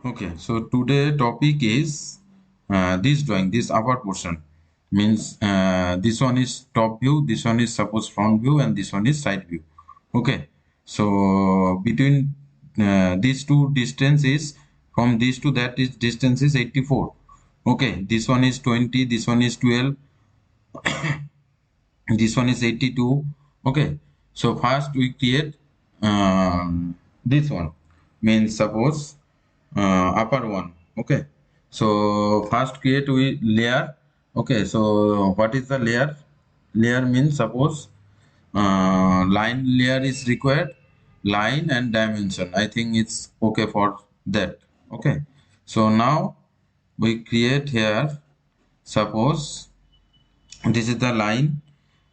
Okay, so today topic is this drawing, this upper portion means this one is top view, this one is suppose front view, and this one is side view. Okay, so between these two distance is from this to that is distance is 84. Okay, this one is 20, this one is 12, this one is 82. Okay, so first we create this one means suppose upper one. Okay, so first create we layer. Okay, so what is the layer? Layer means suppose line layer is required, line and dimension. I think it's okay for that. Okay, so now we create here, suppose this is the line,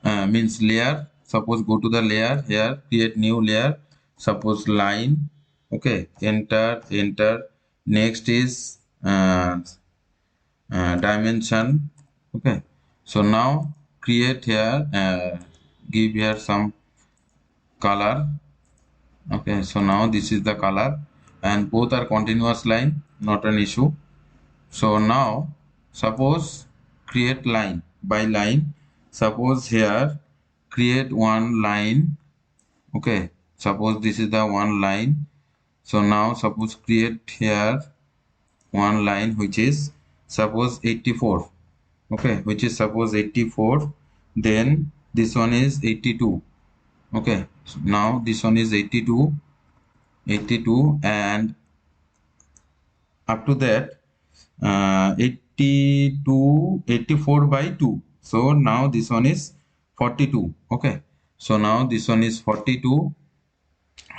means layer. Suppose go to the layer here, create new layer, suppose line. Okay, enter. Next is dimension. Okay, so now create here, give here some color. Okay, so now this is the color and both are continuous line, not an issue. So now suppose create line by line. Suppose here create one line. Okay, suppose this is the one line. So now suppose create here one line which is suppose 84. Okay, which is suppose 84. Then this one is 82. Okay, so now this one is 82, and up to that 82 84 by 2. So now this one is 42. Okay, so now this one is 42.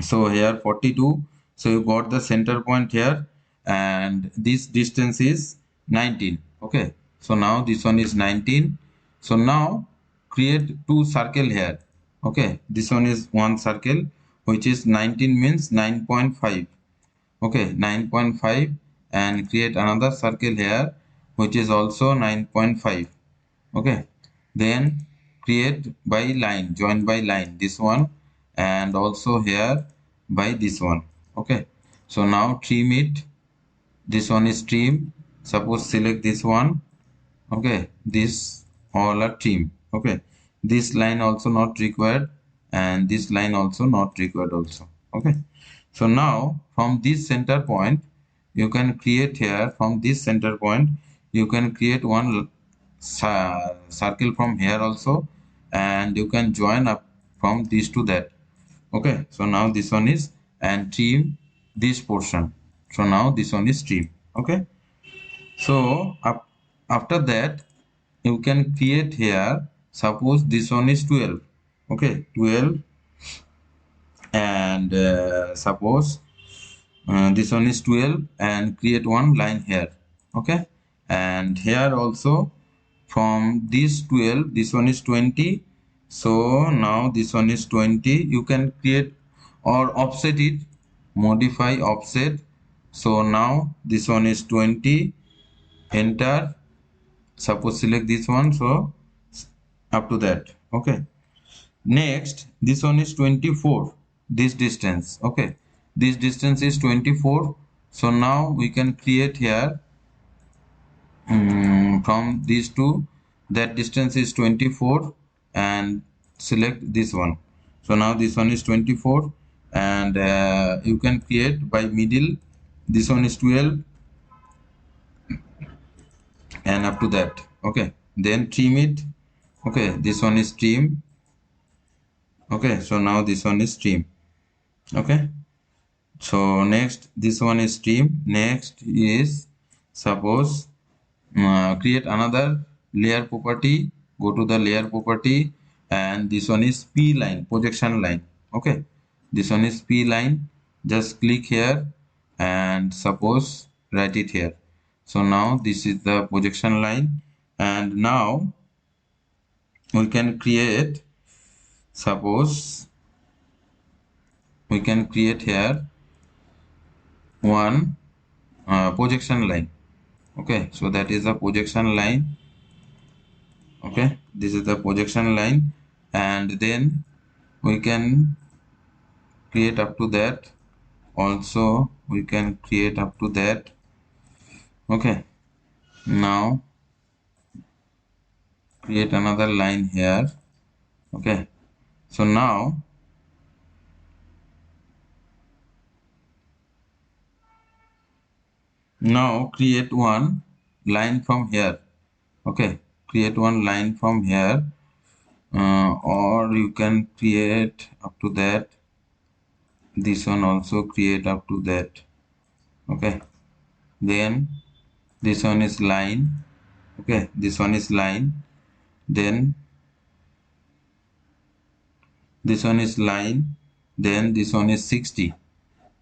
So here 42, so you got the center point here, and this distance is 19. Okay, so now this one is 19. So now create two circle here. Okay, this one is one circle which is 19 means 9.5. Okay, 9.5, and create another circle here which is also 9.5. Okay, then create by line, join by line this one, and also here by this one. Okay, so now trim it. This one is trim. Suppose select this one. Okay, this all are trim. Okay, this line also not required, and this line also not required also. Okay, so now from this center point you can create here, from this center point you can create one circle from here also, and you can join up from this to that. Okay, so now this one is, and trim this portion. So now this one is trim. Okay, so after that you can create here, suppose this one is 12. Okay, 12, and suppose this one is 12, and create one line here. Okay, and here also from this 12 this one is 20. So now this one is 20. You can create or offset it, modify offset. So now this one is 20, enter. Suppose select this one, so up to that. Okay, next this one is 24, this distance. Okay, this distance is 24. So now we can create here, from these two, that distance is 24, and select this one. So now this one is 24, and you can create by middle. This one is 12, and up to that. Okay, then trim it. Okay, this one is trim. Okay, so now this one is trim. Okay, so next this one is trim. Next is suppose create another layer property. Go to the layer property, and this one is P line, projection line. Okay, this one is P line. Just click here and suppose write it here. So now this is the projection line, and now we can create, suppose we can create here one projection line. Okay, so that is the projection line. Okay, this is the projection line, and then we can create up to that also we can create up to that. Okay, now create another line here. Okay, so now create one line from here. Okay, create one line from here, or you can create up to that. This one also create up to that. Okay, then this one is line. Okay, this one is line, then this one is line, then this one is 60.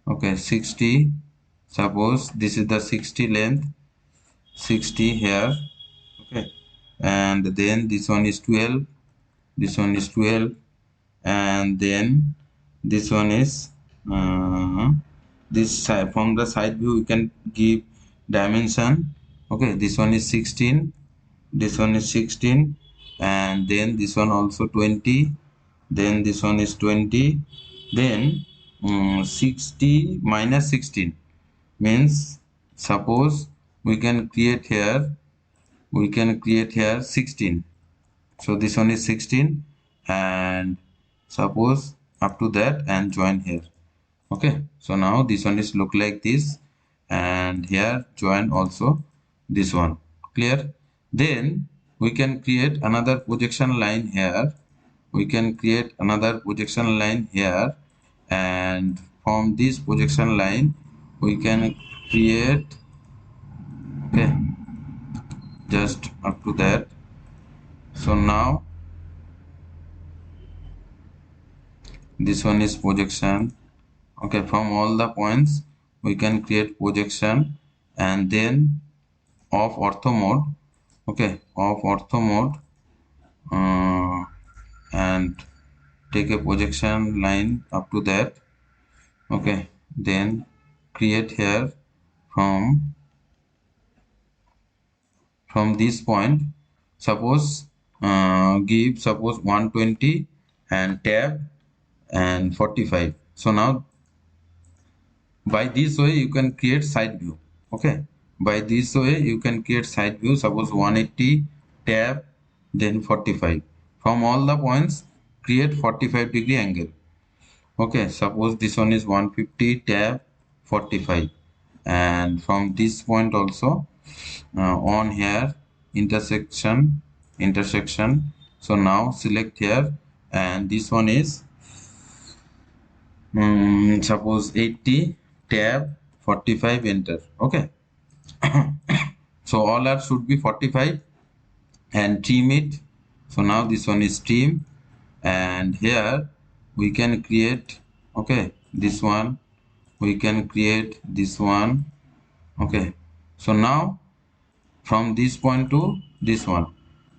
Okay, 60, suppose this is the 60 length, 60 here. Okay, and then this one is 12, this one is 12, and then this one is this side. From the side view you can give dimension. Okay, this one is 16, this one is 16, and then this one also 20, then this one is 20, then 60 minus 16 means, suppose we can create here, 16. So this one is 16, and suppose up to that and join here. Okay, so now this one is look like this, and here join also this one. Clear? Then we can create another projection line here. We can create another projection line here, and from this projection line we can create, okay, just up to that. So now this one is projection. Okay, from all the points we can create projection, and then off ortho mode. Okay, off ortho mode, and take a projection line up to that. Okay, then create here from this point, suppose give suppose 120 and tab and 45. So now by this way you can create side view. Okay, by this way you can create side view, suppose 180 tab then 45. From all the points create 45-degree angle. Okay, suppose this one is 150 tab 45, and from this point also on here intersection. So now select here, and this one is suppose 80 tab 45, enter. Okay, so all r should be 45, and trim it. So now this one is trim, and here we can create, okay, this one, we can create this one. Okay, so now from this point to this one,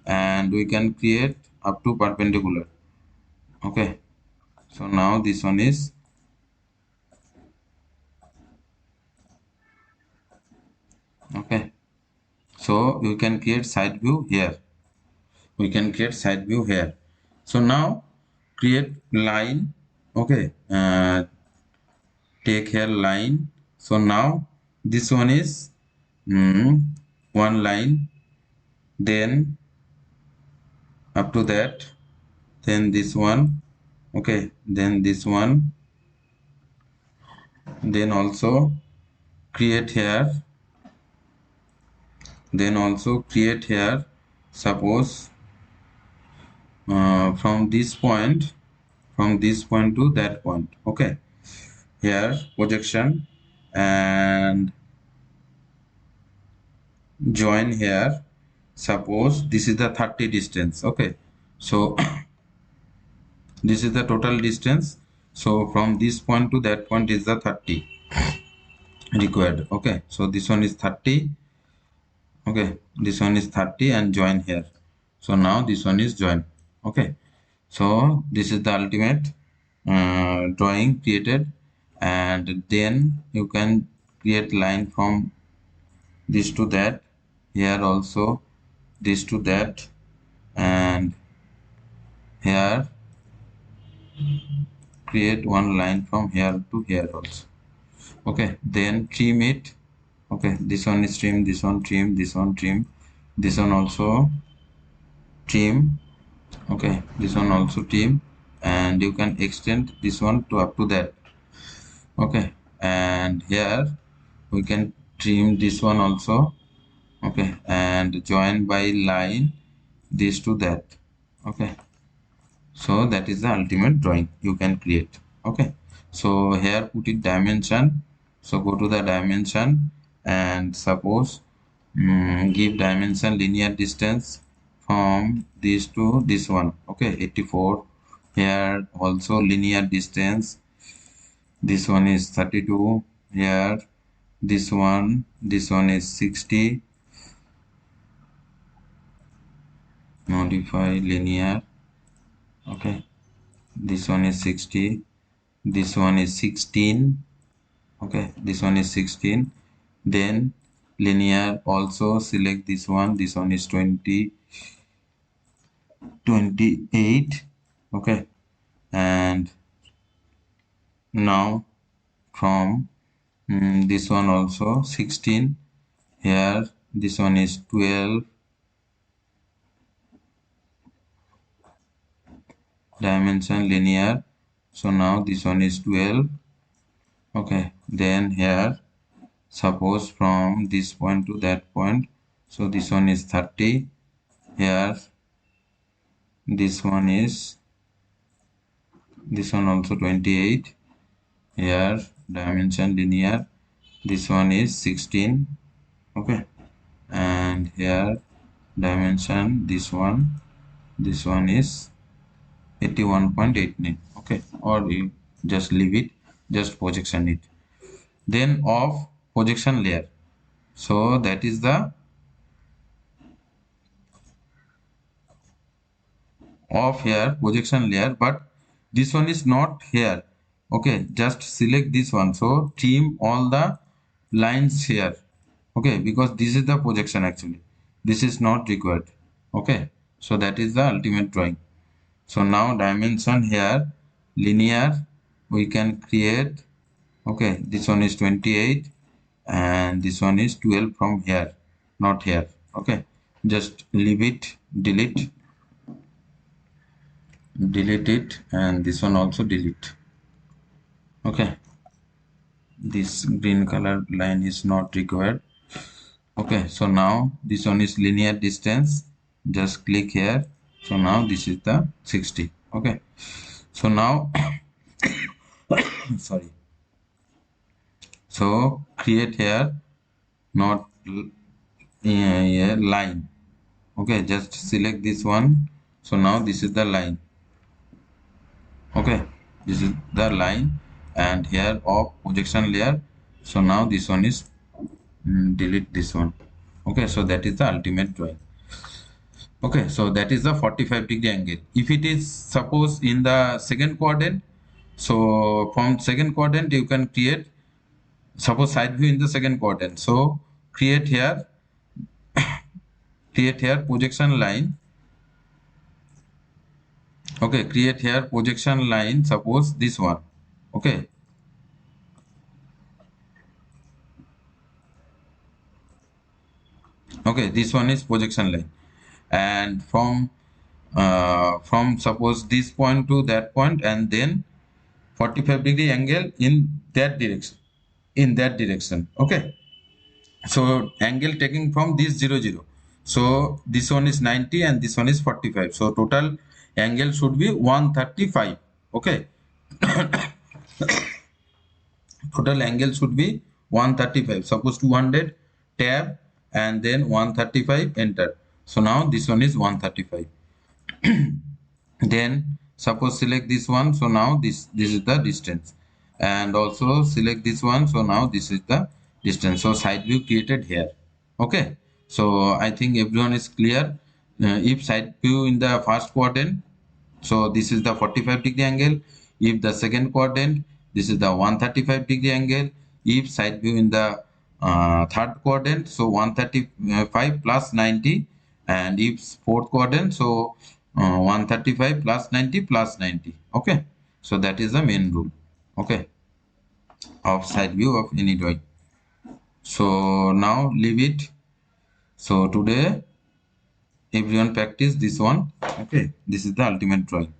and we can create up to perpendicular. Okay, so now this one is, okay, so we can create side view here, we can create side view here. So now create line. Okay, take here line. So now this one is one line, then up to that, then this one. Okay, then this one, then also create here, then also create here, suppose from this point, to that point. Okay, here projection, and join here, suppose this is the 30 distance. Okay, so this is the total distance, so from this point to that point is the 30 required. Okay, so this one is 30. Okay, this one is 30, and join here. So now this one is joined. Okay, so this is the ultimate drawing created, and then you can create line from this to that, here also this to that, and here create one line from here to here also. Okay, then trim it. Okay, this one is trim, this one trim, this one trim, this one also trim. Okay, this one also trim, and you can extend this one to up to that. Okay, and here we can trim this one also. Okay, and join by line this to that. Okay, so that is the ultimate drawing you can create. Okay, so here put it dimension. So go to the dimension and suppose give dimension linear distance from this to this one. Okay, 84. Here also linear distance, this one is 32. Here this one is 60. Modify linear. Okay, this one is 60, this one is 16. Okay, this one is 16. Then linear also select this one is 20, 28. Okay, and now from this one also 16. Here this one is 12. Dimension linear, so now this one is 12. Okay, then here suppose from this point to that point, so this one is 30. Here this one is, this one also 28. Here dimension linear, this one is 16. Okay, and here dimension, this one is 81.89. Okay, or you just leave it, just projection it. Then of projection layer, so that is the of here projection layer, but this one is not here. Okay, just select this one, so trim all the lines here. Okay, because this is the projection, actually this is not required. Okay, so that is the ultimate drawing. So now dimension here linear we can create. Okay, this one is 28 and this one is 12 from here, not here. Okay, just leave it, delete it, and this one also delete. Okay, this green color line is not required. Okay, so now this one is linear distance, just click here. So now this is the 60. Okay, so now sorry, so create here not line. Okay, just select this one, so now this is the line. Okay, this is the line, and here of projection layer, so now this one is delete this one. Okay, so that is the ultimate drawing. Okay, so that is the 45-degree angle. If it is suppose in the second quadrant, so from second quadrant you can create, suppose side view in the second quadrant, so create here projection line. Okay, create here projection line, suppose this one. Okay, okay, this one is projection line, and from suppose this point to that point, and then 45-degree angle in that direction. Okay, so angle taking from this 0 0, so this one is 90 and this one is 45, so total angle should be 135. Okay, total angle should be 135. Suppose 200, tab, and then 135, enter. So now this one is 135. Then suppose select this one, so now this is the distance, and also select this one, so now this is the distance. So side view created here. Okay, so I think everyone is clear. If side view in the first quadrant, so this is the 45-degree angle. If the second quadrant, this is the 135-degree angle. If side view in the third quadrant, so 135 plus 90. And if fourth quadrant, so 135 plus 90 plus 90. Okay, so that is the main rule. Okay, of side view of any drawing. So now leave it. So today everyone practice this one. Okay, this is the ultimate drawing.